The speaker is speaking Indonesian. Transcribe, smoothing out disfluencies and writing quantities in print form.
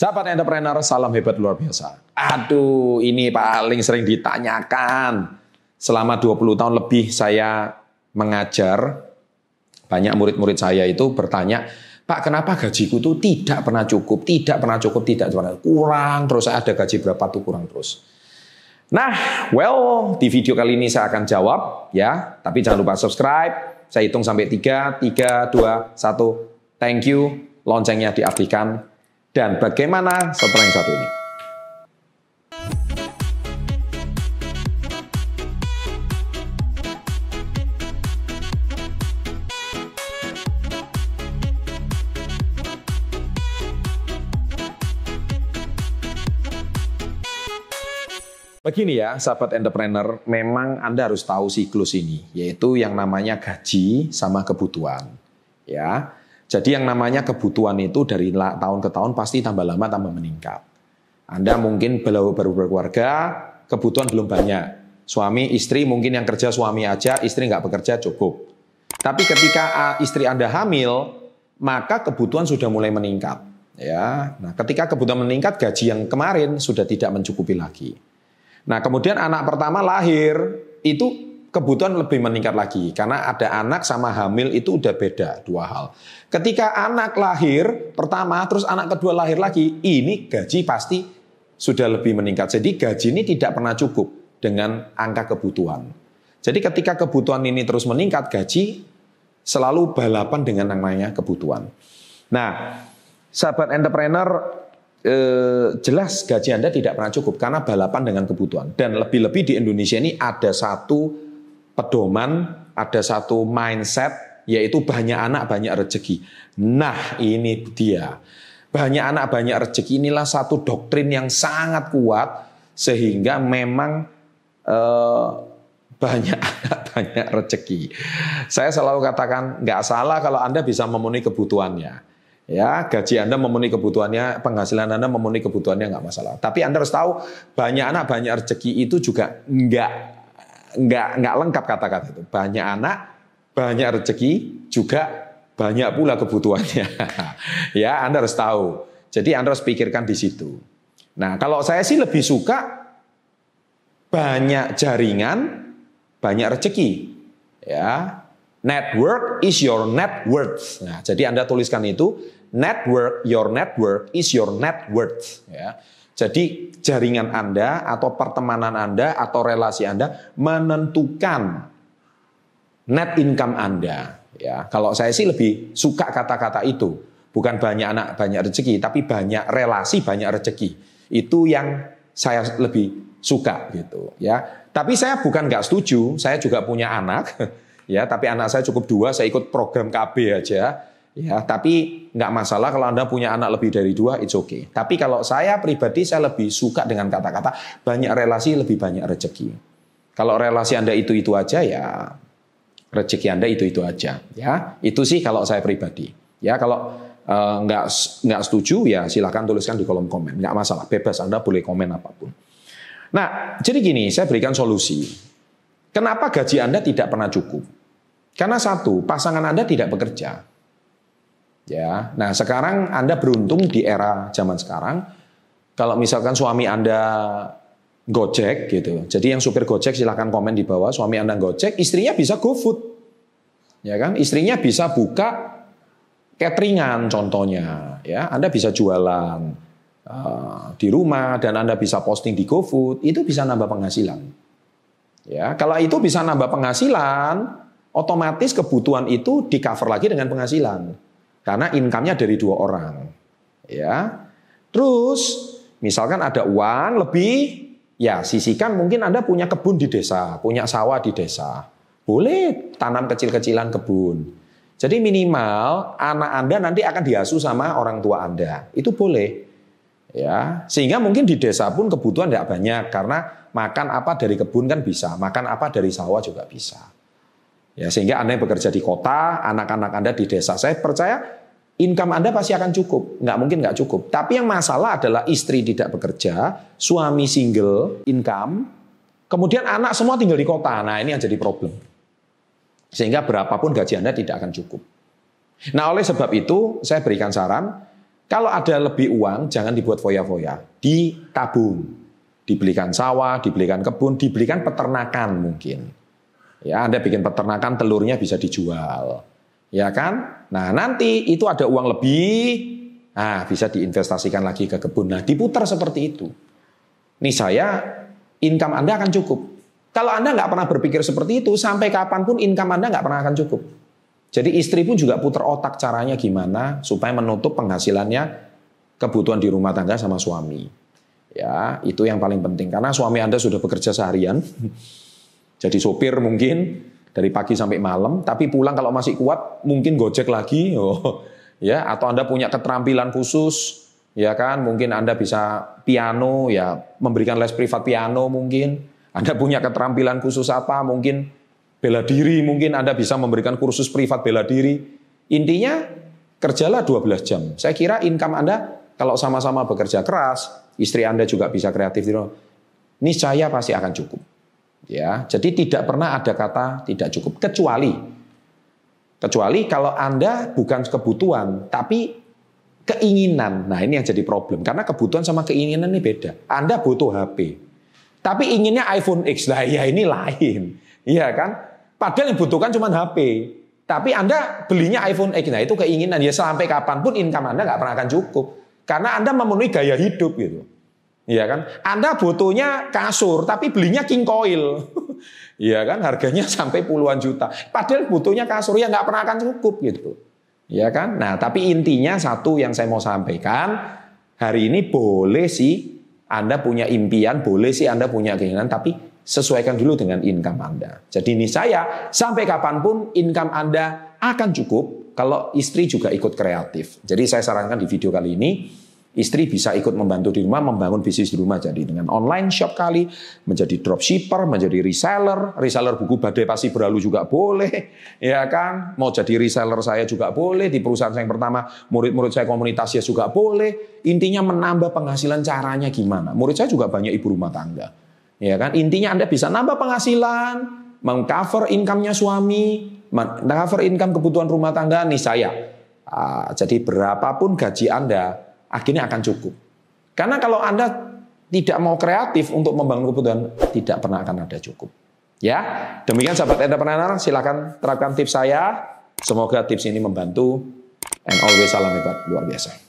Sahabat entrepreneur, salam hebat luar biasa. Aduh, ini paling sering ditanyakan. Selama 20 tahun lebih saya mengajar, banyak murid-murid saya itu bertanya, Pak, kenapa gajiku tuh tidak pernah cukup, kurang terus, saya ada gaji berapa tuh kurang terus. Nah, di video kali ini saya akan jawab ya, tapi jangan lupa subscribe. Saya hitung sampai 3, 2, 1. Thank you, loncengnya diaktifkan. Dan bagaimana setelah yang satu ini? Begini ya, sahabat entrepreneur, memang Anda harus tahu siklus ini, yaitu yang namanya gaji sama kebutuhan. Ya. Jadi yang namanya kebutuhan itu dari tahun ke tahun pasti tambah lama tambah meningkat. Anda mungkin baru berkeluarga, kebutuhan belum banyak. Suami, istri mungkin yang kerja suami aja, istri nggak bekerja cukup. Tapi ketika istri Anda hamil, maka kebutuhan sudah mulai meningkat. Ya, nah ketika kebutuhan meningkat, gaji yang kemarin sudah tidak mencukupi lagi. Nah kemudian anak pertama lahir, itu kebutuhan lebih meningkat lagi. Karena ada anak sama hamil itu udah beda, dua hal. Ketika anak lahir pertama, terus anak kedua lahir lagi, ini gaji pasti sudah lebih meningkat. Jadi gaji ini tidak pernah cukup dengan angka kebutuhan. Jadi ketika kebutuhan ini terus meningkat, gaji selalu balapan dengan namanya kebutuhan. Nah, sahabat entrepreneur, jelas gaji Anda tidak pernah cukup karena balapan dengan kebutuhan. Dan lebih-lebih di Indonesia ini ada satu pedoman, ada satu mindset, yaitu banyak anak banyak rezeki. Nah ini dia, banyak anak banyak rezeki inilah satu doktrin yang sangat kuat, sehingga memang banyak anak banyak rezeki. Saya selalu katakan nggak salah kalau Anda bisa memenuhi kebutuhannya. Ya, gaji Anda memenuhi kebutuhannya, penghasilan Anda memenuhi kebutuhannya nggak masalah. Tapi Anda harus tahu banyak anak banyak rezeki itu juga nggak lengkap kata-kata itu. Banyak anak, banyak rezeki, juga banyak pula kebutuhannya. Ya, Anda harus tahu. Jadi Anda harus pikirkan di situ. Nah, kalau saya sih lebih suka banyak jaringan, banyak rezeki. Ya, network is your net worth. Nah, jadi Anda tuliskan itu, network, your network is your net worth. Ya. Jadi jaringan Anda atau pertemanan Anda atau relasi Anda menentukan net income Anda. Ya, kalau saya sih lebih suka kata-kata itu. Bukan banyak anak banyak rezeki, tapi banyak relasi banyak rezeki. Itu yang saya lebih suka gitu. Ya, tapi saya bukan nggak setuju. Saya juga punya anak. Ya, tapi anak saya cukup 2. Saya ikut program KB aja. Ya, tapi nggak masalah kalau Anda punya anak lebih dari 2, it's okay. Tapi kalau saya pribadi, saya lebih suka dengan kata-kata banyak relasi, lebih banyak rezeki. Kalau relasi Anda itu aja, ya rezeki Anda itu aja. Ya, itu sih kalau saya pribadi. Ya, kalau nggak setuju, ya silahkan tuliskan di kolom komen. Nggak masalah, bebas Anda boleh komen apapun. Nah, jadi gini, saya berikan solusi. Kenapa gaji Anda tidak pernah cukup? Karena satu, pasangan Anda tidak bekerja. Ya, nah sekarang Anda beruntung di era zaman sekarang. Kalau misalkan suami Anda Gojek gitu, jadi yang supir Gojek silahkan komen di bawah. Suami Anda Gojek, istrinya bisa GoFood, ya kan? Istrinya bisa buka cateringan contohnya, ya. Anda bisa jualan di rumah dan Anda bisa posting di GoFood, itu bisa nambah penghasilan. Ya, kalau itu bisa nambah penghasilan, otomatis kebutuhan itu di cover lagi dengan penghasilan. Karena income-nya dari 2 orang. Ya. Terus misalkan ada uang lebih, ya sisihkan, mungkin Anda punya kebun di desa, punya sawah di desa. Boleh tanam kecil-kecilan kebun. Jadi minimal anak Anda nanti akan diasuh sama orang tua Anda. Itu boleh. Ya, sehingga mungkin di desa pun kebutuhan tidak banyak, karena makan apa dari kebun kan bisa, makan apa dari sawah juga bisa. Ya, sehingga Anda yang bekerja di kota, anak-anak Anda di desa, saya percaya income Anda pasti akan cukup. Nggak mungkin nggak cukup. Tapi yang masalah adalah istri tidak bekerja, suami single income, kemudian anak semua tinggal di kota. Nah, ini yang jadi problem. Sehingga berapapun gaji Anda tidak akan cukup. Nah, oleh sebab itu saya berikan saran, Kalau ada lebih uang, jangan dibuat foya-foya. Ditabung. Dibelikan sawah, dibelikan kebun, dibelikan peternakan mungkin. Ya, Anda bikin peternakan, telurnya bisa dijual. Ya kan? Nah, nanti itu ada uang lebih, nah bisa diinvestasikan lagi ke kebun. Nah, diputar seperti itu. Nih saya, income Anda akan cukup. Kalau Anda nggak pernah berpikir seperti itu, sampai kapanpun income Anda nggak pernah akan cukup. Jadi istri pun juga putar otak caranya gimana supaya menutup penghasilannya kebutuhan di rumah tangga sama suami. Ya, itu yang paling penting. Karena suami Anda sudah bekerja seharian, jadi sopir mungkin dari pagi sampai malam, tapi pulang kalau masih kuat mungkin gojek lagi, ya. Atau Anda punya keterampilan khusus, ya kan? Mungkin Anda bisa piano, ya memberikan les privat piano mungkin. Anda punya keterampilan khusus apa? Mungkin bela diri, mungkin Anda bisa memberikan kursus privat bela diri. Intinya, kerjalah 12 jam. Saya kira income Anda, kalau sama-sama bekerja keras, istri Anda juga bisa kreatif, niscaya pasti akan cukup. Ya, jadi tidak pernah ada kata tidak cukup. Kecuali kalau Anda bukan kebutuhan, tapi keinginan. Nah, ini yang jadi problem. Karena kebutuhan sama keinginan ini beda. Anda butuh HP. Tapi inginnya iPhone X. Nah, ya ini lain. Iya kan? Padahal yang butuhkan cuma HP. Tapi Anda belinya iPhone X. Nah itu keinginan. Ya sampai kapanpun income Anda nggak pernah akan cukup. Karena Anda memenuhi gaya hidup gitu. Iya kan? Anda butuhnya kasur. Tapi belinya king coil. Iya kan? Harganya sampai puluhan juta. Padahal butuhnya kasur. Ya nggak pernah akan cukup gitu. Iya kan? Nah tapi intinya satu yang saya mau sampaikan. Hari ini boleh sih Anda punya impian. Boleh sih Anda punya keinginan. Tapi sesuaikan dulu dengan income Anda. Jadi ini saya, sampai kapanpun income Anda akan cukup kalau istri juga ikut kreatif. Jadi saya sarankan di video kali ini, istri bisa ikut membantu di rumah, membangun bisnis di rumah. Jadi dengan online shop kali, menjadi dropshipper, menjadi reseller buku Badai Pasti Berlalu juga boleh. Ya kan? Mau jadi reseller saya juga boleh. Di perusahaan saya yang pertama, murid-murid saya komunitasnya juga boleh. Intinya menambah penghasilan caranya gimana. Murid saya juga banyak ibu rumah tangga. Ya kan, intinya Anda bisa nambah penghasilan, mengcover income-nya suami, mengcover income kebutuhan rumah tangga, nih saya. Jadi berapapun gaji Anda, akhirnya akan cukup. Karena kalau Anda tidak mau kreatif untuk membangun kebutuhan, tidak pernah akan ada cukup. Ya, demikian sahabat entrepreneur, silakan terapkan tips saya. Semoga tips ini membantu. And always salam hebat luar biasa.